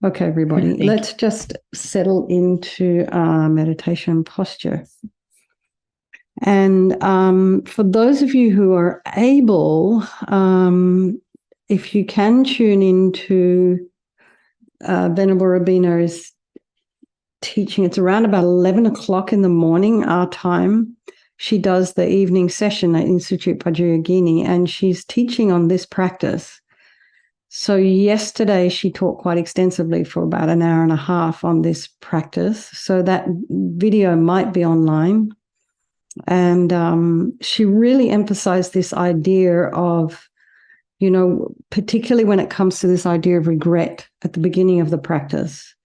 Okay, everybody, let's just settle into our meditation posture. And for those of you who are able, if you can tune into Venerable Rabino's teaching, it's around about 11 o'clock in the morning, our time. She does the evening session at Institute Pajayogini, and she's teaching on this practice. So yesterday she taught quite extensively for about an hour and a half on this practice. So that video might be online. And she really emphasized this idea of, particularly when it comes to this idea of regret at the beginning of the practice,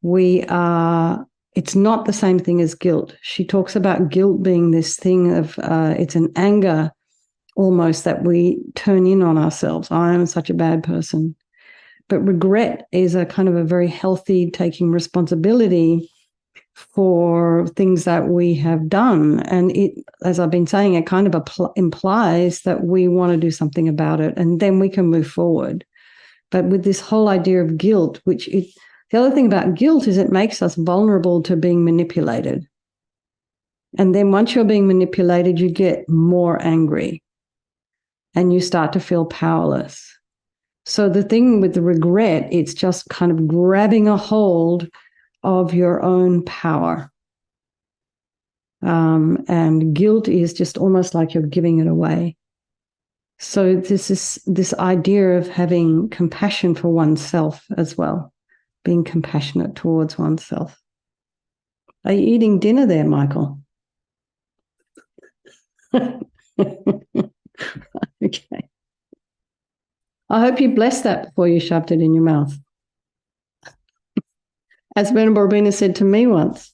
it's not the same thing as guilt. She talks about guilt being this thing of, it's an anger almost that we turn in on ourselves. I am such a bad person. But regret is a kind of a very healthy taking responsibility for things that we have done. And it, as I've been saying, it kind of implies that we want to do something about it, and then we can move forward. But with this whole idea of guilt, the other thing about guilt is it makes us vulnerable to being manipulated. And then once you're being manipulated, you get more angry and you start to feel powerless. So the thing with the regret, it's just kind of grabbing a hold of your own power. And guilt is just almost like you're giving it away. So this idea of having compassion for oneself as well, being compassionate towards oneself. Are you eating dinner there, Michael? Okay. I hope you blessed that before you shoved it in your mouth. As Venerable Rabina said to me once.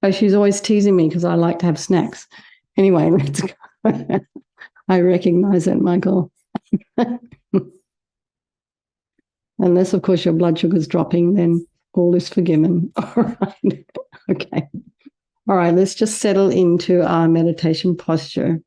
Oh, she's always teasing me because I like to have snacks. Anyway, let's go. I recognize it, Michael. Unless, of course, your blood sugar's dropping, then all is forgiven. All right. Okay. All right, let's just settle into our meditation posture.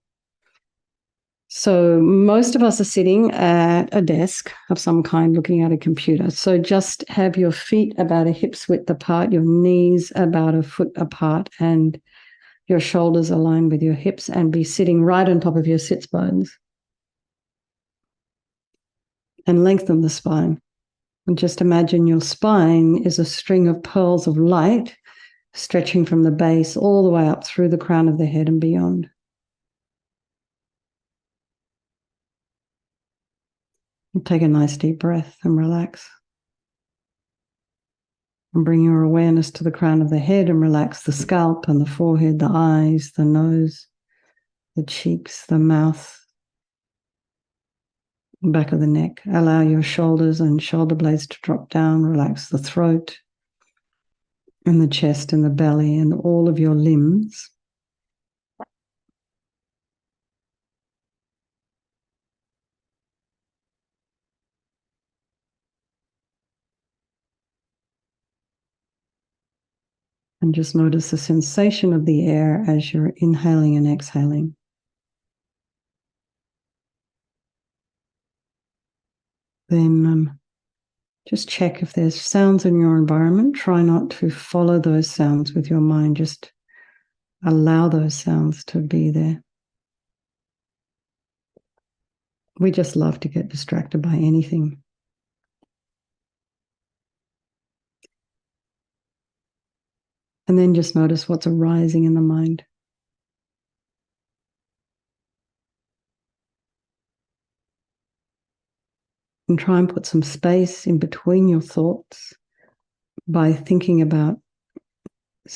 So most of us are sitting at a desk of some kind looking at a computer. So just have your feet about a hip's width apart, your knees about a foot apart, and your shoulders aligned with your hips, and be sitting right on top of your sits bones. And lengthen the spine. And just imagine your spine is a string of pearls of light stretching from the base all the way up through the crown of the head and beyond. And take a nice deep breath and relax. And bring your awareness to the crown of the head and relax the scalp and the forehead, the eyes, the nose, the cheeks, the mouth, back of the neck. Allow your shoulders and shoulder blades to drop down. Relax the throat and the chest and the belly and all of your limbs. And just notice the sensation of the air as you're inhaling and exhaling. Then just check if there's sounds in your environment. Try not to follow those sounds with your mind. Just allow those sounds to be there. We just love to get distracted by anything. And then just notice what's arising in the mind. And try and put some space in between your thoughts by thinking about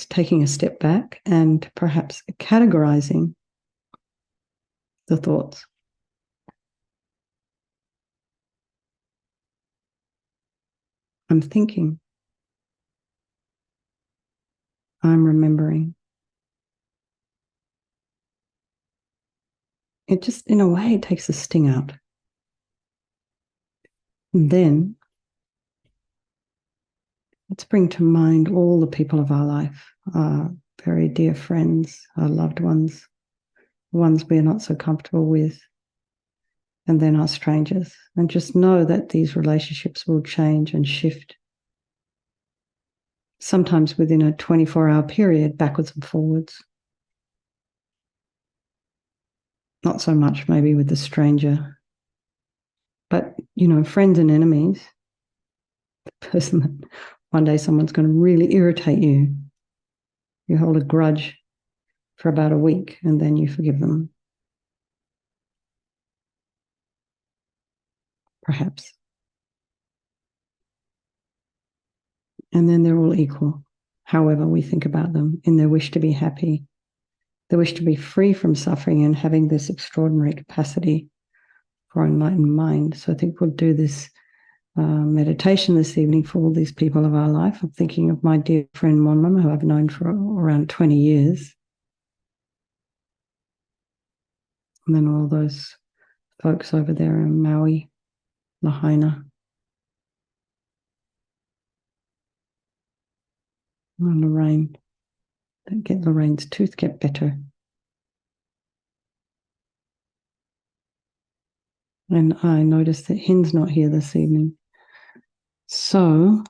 taking a step back and perhaps categorizing the thoughts. I'm thinking. I'm remembering. It just, in a way, it takes the sting out. And then let's bring to mind all the people of our life, our very dear friends, our loved ones, the ones we're not so comfortable with. and then our strangers. And just know that these relationships will change and shift, sometimes within a 24-hour period, backwards and forwards. Not so much maybe with the stranger, but, friends and enemies. The person that one day someone's going to really irritate you, you hold a grudge for about a week and then you forgive them. Perhaps. And then they're all equal, however we think about them, in their wish to be happy, their wish to be free from suffering and having this extraordinary capacity for enlightened mind. So I think we'll do this meditation this evening for all these people of our life. I'm thinking of my dear friend Monmam, who I've known for around 20 years. And then all those folks over there in Maui, Lahaina. And Lorraine. Don't get Lorraine's tooth get better. And I noticed that Hin's not here this evening. So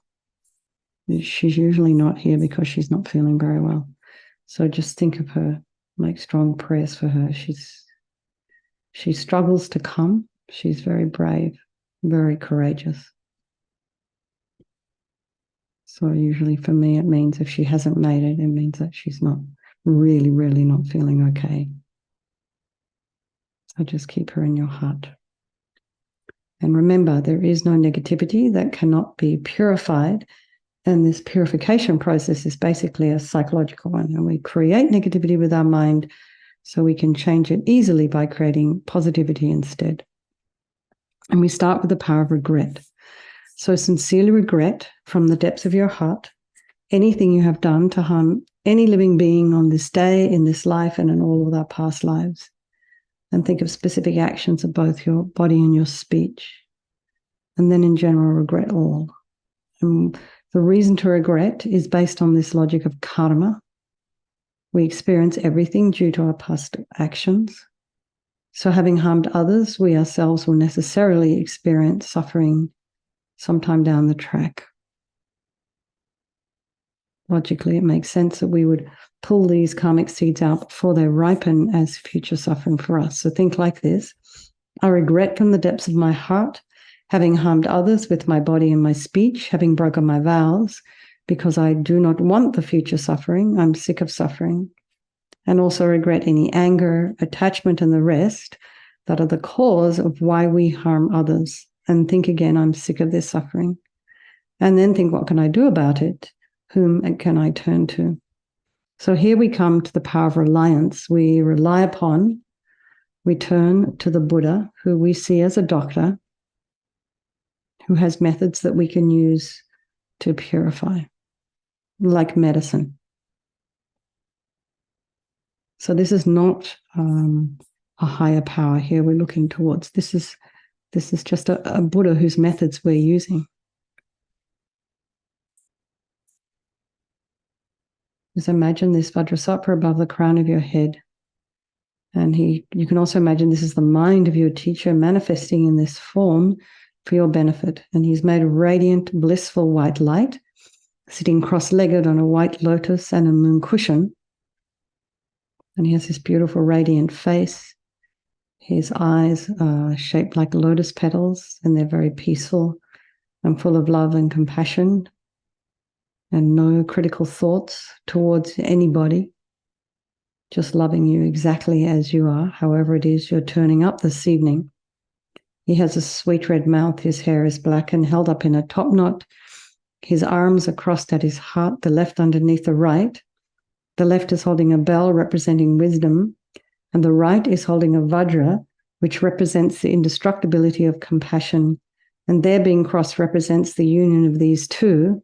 she's usually not here because she's not feeling very well. So just think of her, make strong prayers for her. She struggles to come. She's very brave, very courageous. So usually for me, it means if she hasn't made it, it means that she's not really, really not feeling okay. So just keep her in your heart. And remember, there is no negativity that cannot be purified. And this purification process is basically a psychological one. And we create negativity with our mind so we can change it easily by creating positivity instead. And we start with the power of regret. So sincerely regret from the depths of your heart anything you have done to harm any living being on this day, in this life, and in all of our past lives. And think of specific actions of both your body and your speech. And then in general, regret all. And the reason to regret is based on this logic of karma. We experience everything due to our past actions. So having harmed others, we ourselves will necessarily experience suffering sometime down the track. Logically, it makes sense that we would pull these karmic seeds out before they ripen as future suffering for us. So think like this. I regret from the depths of my heart having harmed others with my body and my speech, having broken my vows, because I do not want the future suffering. I'm sick of suffering. And also regret any anger, attachment, and the rest that are the cause of why we harm others. And think again, I'm sick of this suffering. And then think, what can I do about it? Whom can I turn to? So here we come to the power of reliance. We rely upon, we turn to the Buddha, who we see as a doctor, who has methods that we can use to purify, like medicine. So this is not a higher power here we're looking towards. This is just a Buddha whose methods we're using. Just imagine this Vajrasattva above the crown of your head. And you can also imagine this is the mind of your teacher manifesting in this form for your benefit. And he's made of radiant, blissful white light, sitting cross-legged on a white lotus and a moon cushion. And he has this beautiful radiant face. His eyes are shaped like lotus petals, and they're very peaceful and full of love and compassion, and no critical thoughts towards anybody, just loving you exactly as you are, however it is you're turning up this evening. He has a sweet red mouth. His hair is black and held up in a top knot. His arms are crossed at his heart, the left underneath the right. The left is holding a bell representing wisdom, and the right is holding a vajra, which represents the indestructibility of compassion. And their being crossed represents the union of these two,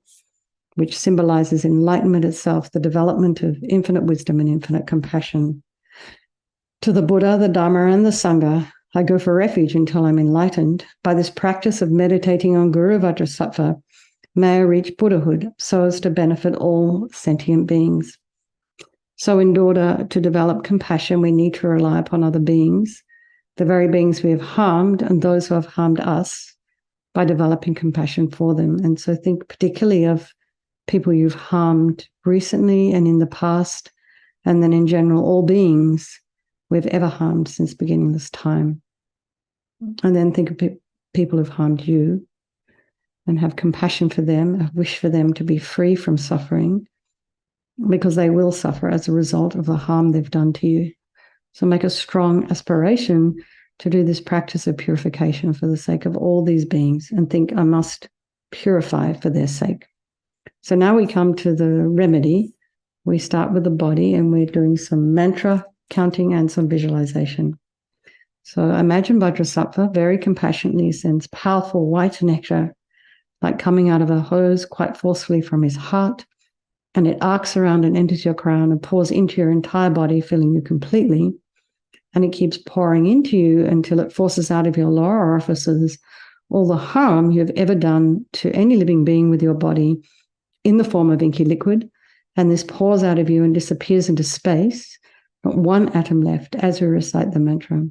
which symbolizes enlightenment itself, the development of infinite wisdom and infinite compassion. To the Buddha, the Dharma, and the Sangha, I go for refuge until I'm enlightened. By this practice of meditating on Guru Vajrasattva, may I reach Buddhahood so as to benefit all sentient beings. So in order to develop compassion, we need to rely upon other beings. the very beings we have harmed and those who have harmed us, by developing compassion for them. And so think particularly of people you've harmed recently and in the past, and then in general, all beings we've ever harmed since beginning this time. And then think of people who've harmed you and have compassion for them, a wish for them to be free from suffering, because they will suffer as a result of the harm they've done to you. So make a strong aspiration to do this practice of purification for the sake of all these beings, and think, I must purify for their sake. So now we come to the remedy. We start with the body, and we're doing some mantra counting and some visualization. So imagine Vajrasattva very compassionately sends powerful white nectar, like coming out of a hose, quite forcefully from his heart, and it arcs around and enters your crown and pours into your entire body, filling you completely. And it keeps pouring into you until it forces out of your lower orifices all the harm you have ever done to any living being with your body in the form of inky liquid. And this pours out of you and disappears into space, not one atom left, as we recite the mantra.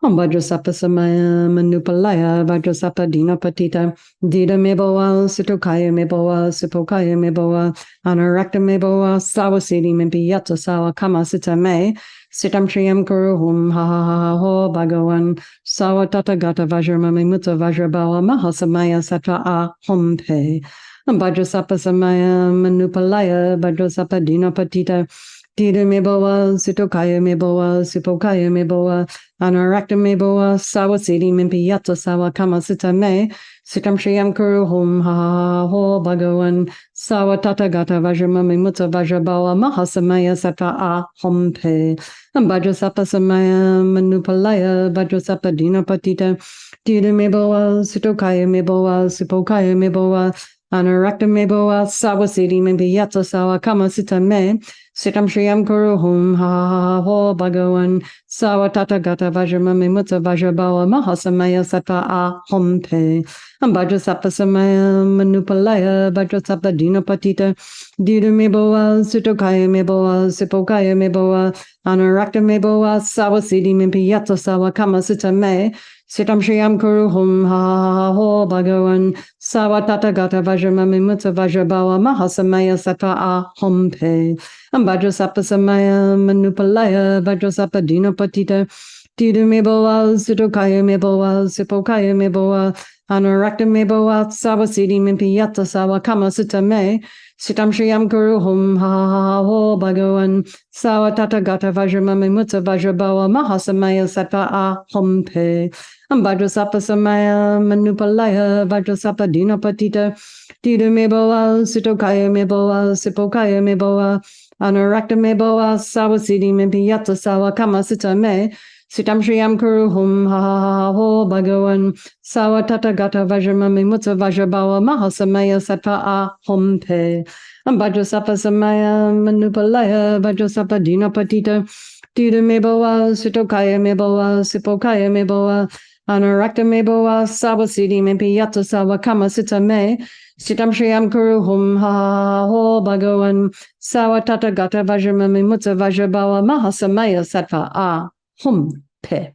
Om Vajrasappa Samaya Manupalaya Vajrasappa Dinapatita Dida Meboa Sitokaya Meboa Sipokaya Meboa Anarakta Meboa Sawasidi Mimpi Yata Sawa Kama Sita Me Sitam Triyam Kuruhum Ha Ha Ha Ho Bhagawan Sawa Tata Gata Vajramami Mutta Vajrabawa Mahasamaya Satra A Hom Pe Vajrasappa Samaya Manupalaya Vajrasappa Dinapatita Dida Meboa Sitokaya Meboa Sipokaya Meboa Anarakta Meboa Sawasidi Mimpi Yata Sawa Kama Sita Me Sitam Shriyam Kuruhum Ha Ho Bhagawan Sawa Tata Gata Vajramami Mutta Vajrabawa Mahasamaya Satra A Hom Pe Vajrasappa Samaya Manupalaya Vajrasappa Dinapatita Dida Meboa Sitokaya Meboa Sipokaya Meboa Anarakta Meboa Sawasidi Mimpi Yata Sawa Kama Sita Me Sitam Shriyam Kuruhum Ha Ho Bhagawan Sawa Tata Gata Vajramami Mutta Vajrabawa Mahasamaya Sattva A Hom Pe Vajrasappa Samaya Manupalaya Vajrasappa Dinapatita Dida Meboa Sitokaya Meboa Sipokaya Meboa Anarakta Meboa Sawasidi Mimpi Yata Sawa Kama Sita Me Sitam Shriyam Kuruhum Ha Ho Bhagawan Sawa Tata Gata Vajramami Mutta Vajrabawa Mahasamaya Sattva A Hom Pe Vajrasappa Samaya Manupalaya Vajrasappa Dinapatita Dida Meboa Sitokaya Meboa Sipokaya Meboa Anarakta Meboa Sawasidi Mimpi Yata Sawa Kama Sita Me Sitam Shriyam Kuruhum Ha Ho Bhagawan Sawa Tata Gata Vajramami Mutta Vajrabawa Mahasamaya Sattva A Hom Pe Vajrasappa Samaya Manupalaya Vajrasappa Dinapatita Dida Meboa Sitokaya Meboa Sipokaya Meboa Anarakta Meboa Sawasidi Mimpi Yata Sawa Kama Sita Me Sitam Shriyam Kuruhum Ha Ho Bhagawan Sawa Tata Gata Vajramami Mutta Vajrabawa Mahasamaya Sattva A Hom Pe Vajrasappa Samaya Manupalaya Vajrasappa Dinapatita Dida Meboa Sitokaya Meboa Sipokaya Meboa Anarakta Meboa Sawasidi Mimpi Yata Sawa Kama Sita Me Sitam Shriyam Kuruhum Ha Ho Bhagawan Sawa Tata Gata Vajramami Mutta Vajrabawa Mahasamaya Sattva A Hom Pe.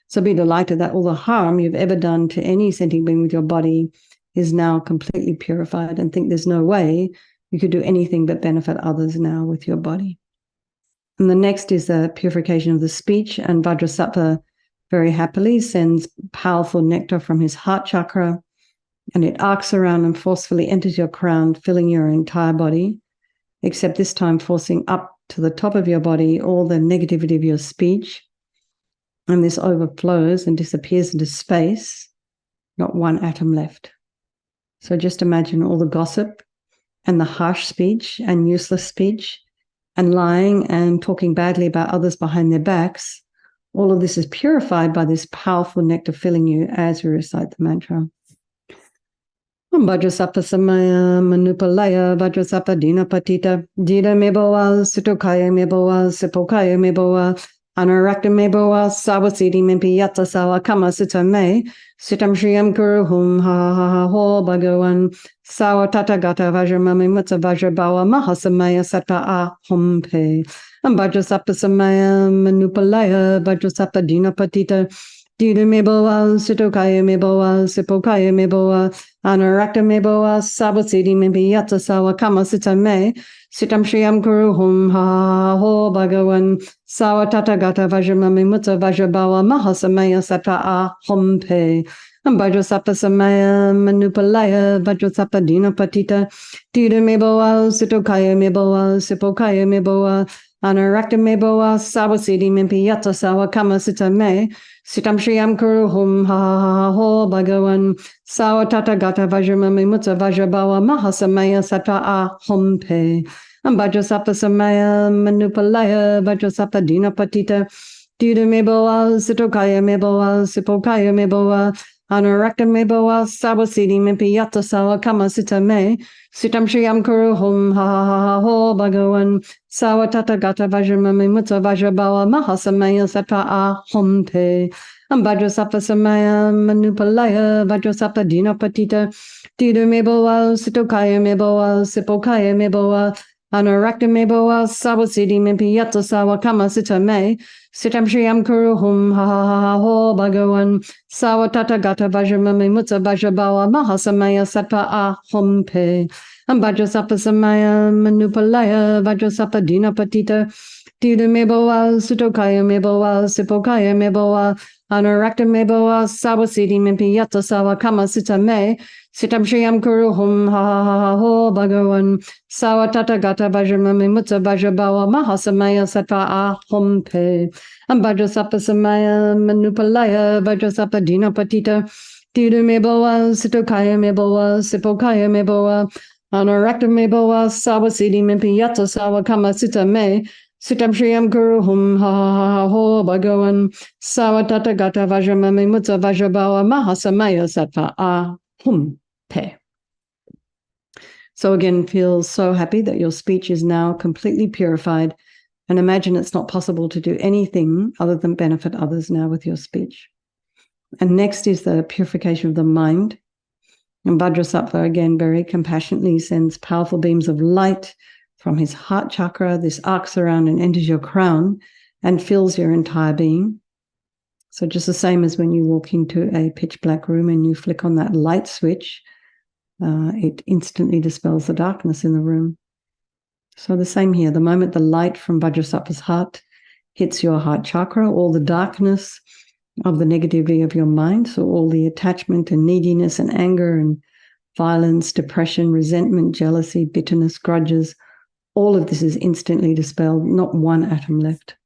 So be delighted that all the harm you've ever done to any sentient being with your body is now completely purified, and think there's no way you could do anything but benefit others now with your body. And the next is the purification of the speech, and Vajrasattva very happily sends powerful nectar from his heart chakra, and it arcs around and forcefully enters your crown, filling your entire body, except this time forcing up to the top of your body all the negativity of your speech. And this overflows and disappears into space, not one atom left. So just imagine all the gossip and the harsh speech and useless speech and lying and talking badly about others behind their backs. All of this is purified by this powerful nectar filling you as we recite the mantra. Vajrasappa Samaya Manupalaya Vajrasappa Dinapatita Dida Meboa Sitokaya Meboa Sipokaya Meboa Anarakta me boa sawasiti mimpi yata sawa kama sita me. Sitam Shriyam Guru Hum Ha Ha Ha Ho Bhagawan Sawa Tata Gata Vajramami Mutsa Vajrabawa Mahasamaya Sata A Hum Pe Vajrasapa Samaya Manupalaya Vajrasapa Dina Patita Dida Meboa Sitokaya Meboa Sipokaya Meboa Anarakta Meboa Sabasiti Mimpi Yatsa Sawa Kama Sita Me Sitam Shriyam Guru Hum Ha Ha Ha Ho Bhagawan Sawa Tata Gata Vajramami Mutsa Vajrabawa Mahasamaya Sata A Hum Pe Vajrasapa Samaya Manupalaya Vajrasapa Dina Patita Dida Meboa Sitokaya Meboa Sipokaya Meboa Anarakta Meboa Sawasiti Mimpi Yata Sawa Kama Sita Me Sitam Shriyam Kuru Hum Ha Ha Ha Ho Bhagawan Sawa Tata Gata Vajramami Mutsa Vajrabawa Mahasamaya Sata A Hum Pe Vajrasapa Samaya Manupalaya Vajrasapa Dina Patita Dida Meboa Sitokaya Meboa Sipokaya Meboa Anarakta Meboa Sawasiti Mimpi Yata Sawa Kama Sita Me Sitam Shriyam Kuru Hum Ha Ha Ha Ho Bhagawan Sawa Tata Gata Vajramami Mutsa Vajrabawa Mahasamaya Sata A Hum Pe Vajrasapa Samaya Manupalaya Vajrasapa Dina Patita Dida Meboa Sitokaya Meboa Sipokaya Meboa Anarakta Meboa Sawasiti Mimpi Yata Sawa Kama Sita Me Sitam Shriyam Kuru Hum Ha Ha Ha Ho Bhagawan Sawa Tata Gata Vajramami Mutsa Vajrabawa Mahasamaya Sata A Hum Pe Vajrasapa Samaya Manupalaya Vajrasapa Dina Patita Dida Meboa Sutokaya Meboa Sipokaya Meboa Anarakta Meboa Sawasiti Mimpi Yata Sawa Kama Sita Me Sitam Shriyam Kuru Hum Ha Ha Ha Ho Bhagawan Sawa Tata Gata Vajramami Mutsa Vajrabawa Mahasamaya Sata A Hum Pe Vajrasapa Samaya Manupalaya Vajrasapa Dina Patita Dida Meboa Sitokaya Meboa Sipokaya Meboa Anarakta Meboa Sawasiti Mimpi Yata Sawa Kama Sita Me Sitam Shriyam Guru Hum Ha Ha Ha Ho Bhagawan Sawa Tata Gata Vajramami Mutsa Vajrabawa Mahasamaya Sata A Hum Pe. So again, feel so happy that your speech is now completely purified, and imagine it's not possible to do anything other than benefit others now with your speech. And next is the purification of the mind. And Vajrasattva, again, very compassionately sends powerful beams of light from his heart chakra. This arcs around and enters your crown and fills your entire being. So just the same as when you walk into a pitch black room and you flick on that light switch, it instantly dispels the darkness in the room. So the same here. The moment the light from Vajrasattva's heart hits your heart chakra, all the darkness of the negativity of your mind, so all the attachment and neediness and anger and violence, depression, resentment, jealousy, bitterness, grudges, all of this is instantly dispelled, not one atom left.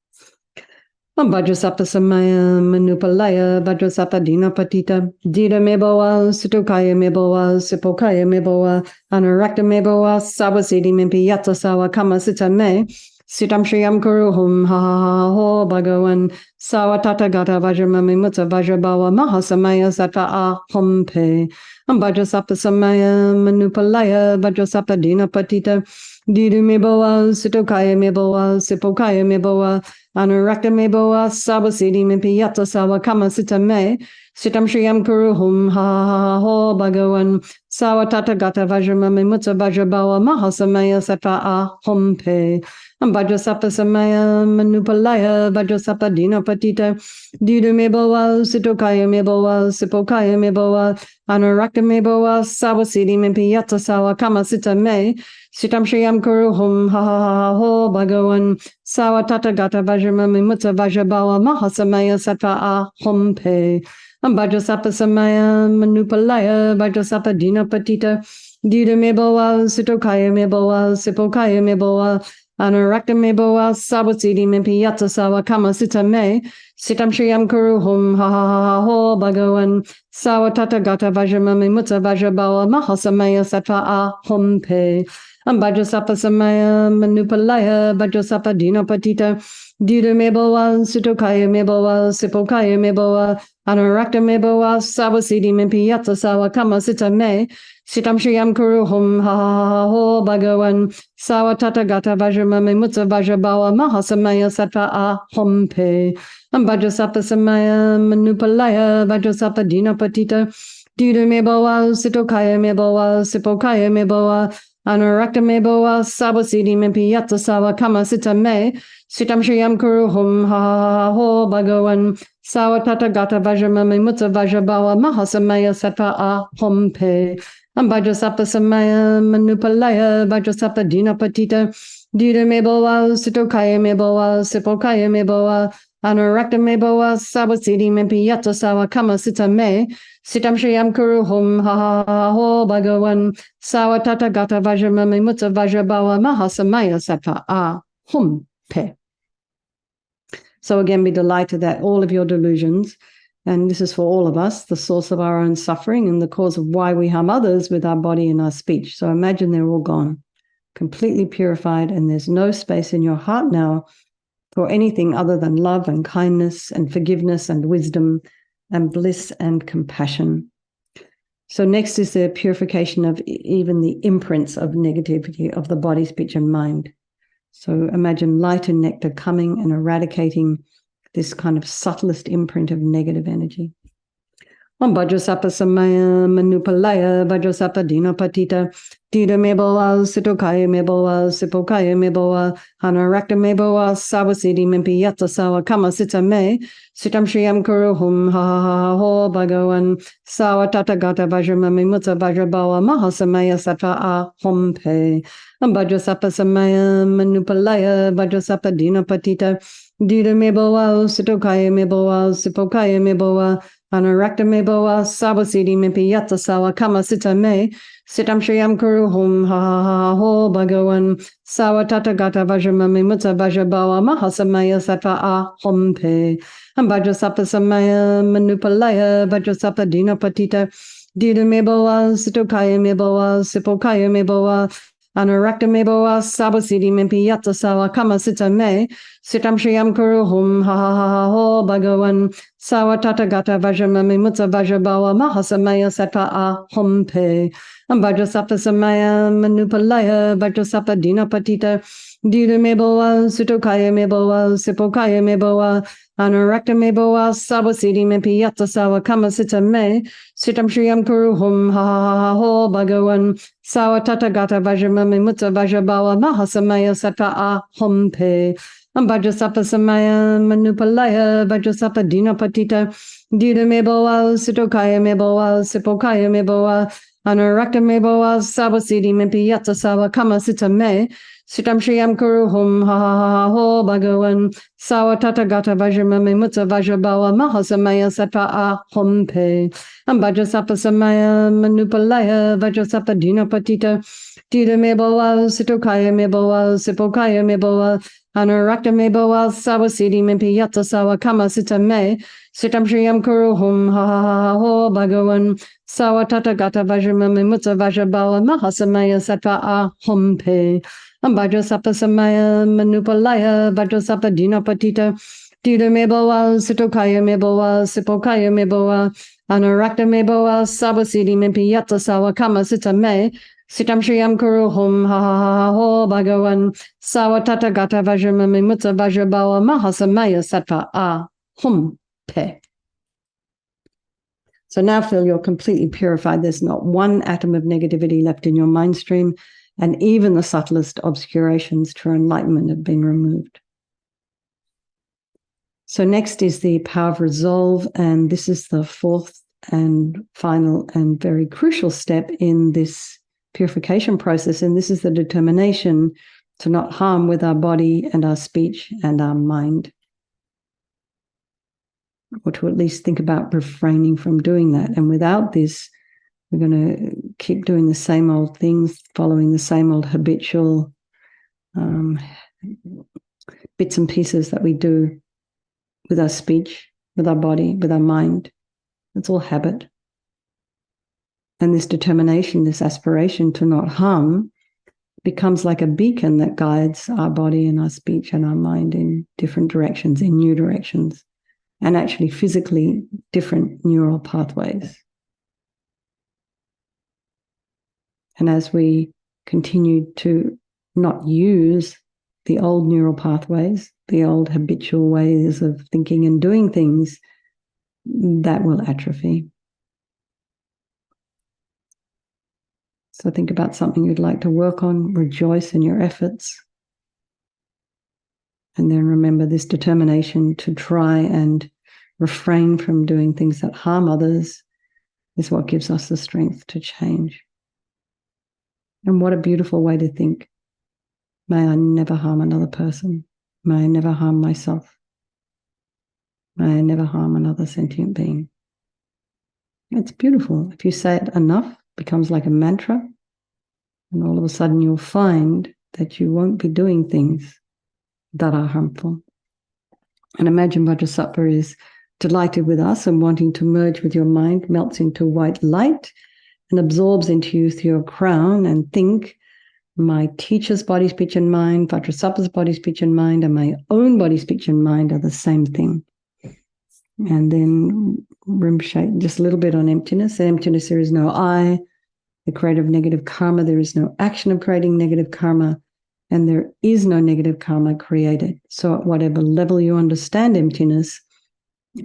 Vajrasapa Samaya Manupalaya Vajrasapa Dina Patita Dida Meboa Sutokaya Meboa Sipokaya Meboa Anarakta Meboa Sawasiti Mimpi Yata Sawa Kama Sita Me Sitam Shriyam Kuru Hum Ha Ha Ha Ho Bhagawan Sawa Tata Gata Vajramami Mutsa Vajrabawa Mahasamaya Sata A Hum Pe Vajrasapa Samaya Manupalaya Vajrasapa Dina Patita Dida Meboa Sutokaya Meboa Sipokaya Meboa Anarakta Meboa Sawasiti Mimpi Yata Sawa Kama Sita Me Sitam Shriyam Kuru Hum Ha Ha Ha Ho Bhagawan Sawa Tata Gata Vajramami Mutsa Vajrabawa Mahasamaya Sata A Hum Pe Vajrasapa Samaya Manupalaya Vajrasapa Dina Patita Dida Meboa Sitokaya Meboa Sipokaya Meboa Anarakta Meboa Sawasiti Mimpi Yata Sawa Kama Sita Me Sitam Shriyam Kuru Hum Ha Ha Ha Ho Bhagawan Sawa Tata Gata Vajramami Mutsa Vajrabawa Mahasamaya Sata A Hum Pe Vajrasapa Samaya Manupalaya Vajrasapa Dina Patita Dida Meboa Sitokaya Meboa Sipokaya Meboa Anarakta Meboa Sawasiti Mimpi Yata Sawa Kama Sita Me Sitam Shriyam Kuru Hum Ha Ha Ha Ho Bhagawan Sawa Tata Gata Vajramami Mutsa Vajrabawa Mahasamaya Sata A Hum Pe Vajrasapa Samaya Manupalaya Vajrasapa Dina Patita Dida meboa, Sitokaya meboa, Sipokaya meboa, Anarakta meboa, Sawasidi Mimpiata Sawa Kama Sita Me, Sitam Shriam Kuruhum Ha Ho Bhagawan, Sawa Tata Gata Vajramami Mutta Vajrabawa Mahasamaya Sattva Ahompe, Ambajasapa Samaya Manupalaya, Vajrasapa Dina Patita, Dida meboa, Sitokaya meboa, Sipokaya meboa, Anarakta meboa, Sawasidi Mimpiata Sawa Kama Sita Me, Sitam Shriam Kuruhum Ha Ho Bhagawan Sawa Tata Gata Vajramami Mutta Vajrabawa Mahasamaya Sattva Ahompe Ambajasapa Samaya Manupalaya Vajrasapa Dina Patita Dida Meboa Sitokaya Meboa Sipokaya Meboa Anurakta Meboa Sawasidi Mempiyata Sawa Kama Sita Me Sitam Shriam Kuruhum Ha Ho Bhagawan Sawa Tata Gata Vajramami Mutta Vajrabawa Mahasamaya Sattva Ahompe. So again, be delighted that all of your delusions, and this is for all of us, the source of our own suffering and the cause of why we harm others with our body and our speech. So imagine they're all gone, completely purified, and there's no space in your heart now for anything other than love and kindness and forgiveness and wisdom and bliss and compassion. So next is the purification of even the imprints of negativity of the body, speech, and mind. So imagine light and nectar coming and eradicating this kind of subtlest imprint of negative energy. Om Vajrasapa Samaya Manupalaya Vajrasapa Dina Patita Dida Meboa Sitokaya Meboa Sipokaya Meboa Hanarakta Meboa Sawasidi Mimpiyata Sawa Kama Sita Me Sitam Shriam Kuruhum Ha Ho Bhagawan Sawa Tata Gata Vajramami Mutta Vajrabawa Mahasamaya Sattva Ahompe Om Vajrasapa Samaya Manupalaya Vajrasapa Dina Patita Dida Meboa Sitokaya Meboa Sipokaya Meboa Anarakta meboa Sawasidi Mimpiyata Sawa Kama Sita Me Sitam Shriam Kuruhum Ha Ho Bhagawan Sawa Tata Gata Vajramami Mutta Vajrabawa Mahasamaya Sattva Ahompe Vajrasapa Samaya Manupalaya Vajrasapa Dina Patita Dida meboa Sitokaya meboa Sipokaya meboa Anarakta meboa Sawasidi Mimpiyata Sawa Kama Sita Me Sitam Shriam Kuruhum Ha Ho Bhagawan Sawa Tata Gata Vajramami Mutta Vajrabawa Mahasamaya Sattva Ahompe Vajrasapa Samaya Manupalaya Vajrasapa Dina Patita Dida meboa Sitokaya meboa Sipokaya meboa Anurakta meboa Sawasidi Mimpiyata Sawa Kama Sita Me Sitam Shriam Kuruhum Ha Ho Bhagawan Sawa Tata Gata Vajramami Mutta Vajrabawa Mahasamaya Sattva Ahompe Vajrasapa Samaya Manupalaya Vajrasapa Dina Patita Dida meboa Sitokaya meboa Sipokaya meboa Anurakta meboa Sawasidi Mimpiyata Sawa Kama Sita Me Sitam Shriam Kuruhum Ha Ho Bhagawan Sawa Tata Gata Vajramami Mutta Vajrabawa Mahasamaya Sattva Ahompe Vajrasapa Samaya Manupalaya Vajrasapa Dina Patita Dida meboa Sitokaya meboa Sipokaya meboa Anurakta meboa Sawasidi Mimpiyata Sawa Kama Sita Me Sitam Shriam Kuruhum Ha Ho Bhagawan Sawa Tata Gata Vajramami Mutta Vajrabawa Mahasamaya Sattva Ahompe Vajrasapa Samaya Manupalaya Vajrasapa Dina Patita Dida meboa Sitokaya meboa Sipokaya meboa Anurakta meboa Sawasidi Mimpiyata Sawa Kama Sita Me Sitam Shriam Kuruhum Ha Ho Bhagawan Sawa Tata Gata Vajramami Mutta Vajrabawa Mahasamaya Sattva Ahompe. So now feel you're completely purified. There's not one atom of negativity left in your mind stream, and even the subtlest obscurations to enlightenment have been removed. So next is the power of resolve, and this is the fourth and final and very crucial step in this purification process, and this is the determination to not harm with our body and our speech and our mind, or to at least think about refraining from doing that. And without this, we're going to keep doing the same old things, following the same old habitual bits and pieces that we do with our speech, with our body, with our mind. It's all habit. And this determination, this aspiration to not harm, becomes like a beacon that guides our body and our speech and our mind in different directions, in new directions, and actually physically different neural pathways. And as we continue to not use the old neural pathways, the old habitual ways of thinking and doing things, that will atrophy. So think about something you'd like to work on, rejoice in your efforts, and then remember this determination to try and refrain from doing things that harm others is what gives us the strength to change. And what a beautiful way to think. May I never harm another person. May I never harm myself. May I never harm another sentient being. It's beautiful. If you say it enough, it becomes like a mantra, and all of a sudden you'll find that you won't be doing things that are harmful. And imagine Vajrasattva is delighted with us and wanting to merge with your mind, melts into white light and absorbs into you through your crown, and think, my teacher's body, speech, and mind, Vajrasattva's body, speech, and mind, and my own body, speech, and mind are the same thing. And then rim-shake just a little bit on emptiness. In emptiness, there is no I, the creator of negative karma. There is no action of creating negative karma, and there is no negative karma created. So at whatever level you understand emptiness,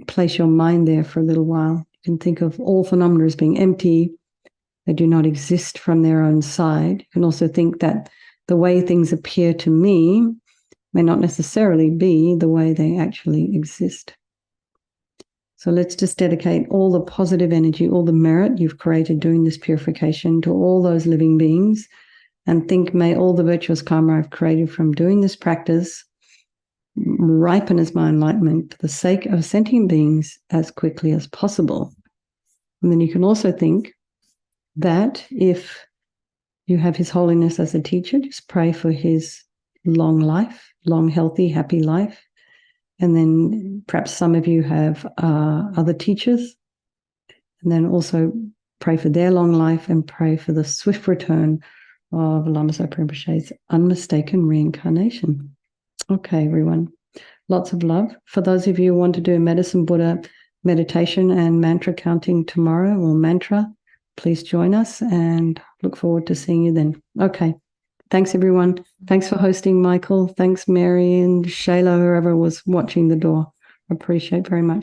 place your mind there for a little while. You can think of all phenomena as being empty. They do not exist from their own side. You can also think that the way things appear to me may not necessarily be the way they actually exist. So let's just dedicate all the positive energy, all the merit you've created doing this purification to all those living beings, and think, may all the virtuous karma I've created from doing this practice ripen as my enlightenment for the sake of sentient beings as quickly as possible. And then you can also think that if you have His Holiness as a teacher, just pray for his long life, long, healthy, happy life. And then perhaps some of you have other teachers. And then also pray for their long life and pray for the swift return of Lama Zopa Rinpoche's unmistaken reincarnation. Okay, everyone. Lots of love. For those of you who want to do Medicine Buddha meditation and mantra counting tomorrow, or mantra, please join us, and look forward to seeing you then. Okay. Thanks, everyone. Thanks for hosting, Michael. Thanks, Mary and Shayla, whoever was watching the door. Appreciate very much.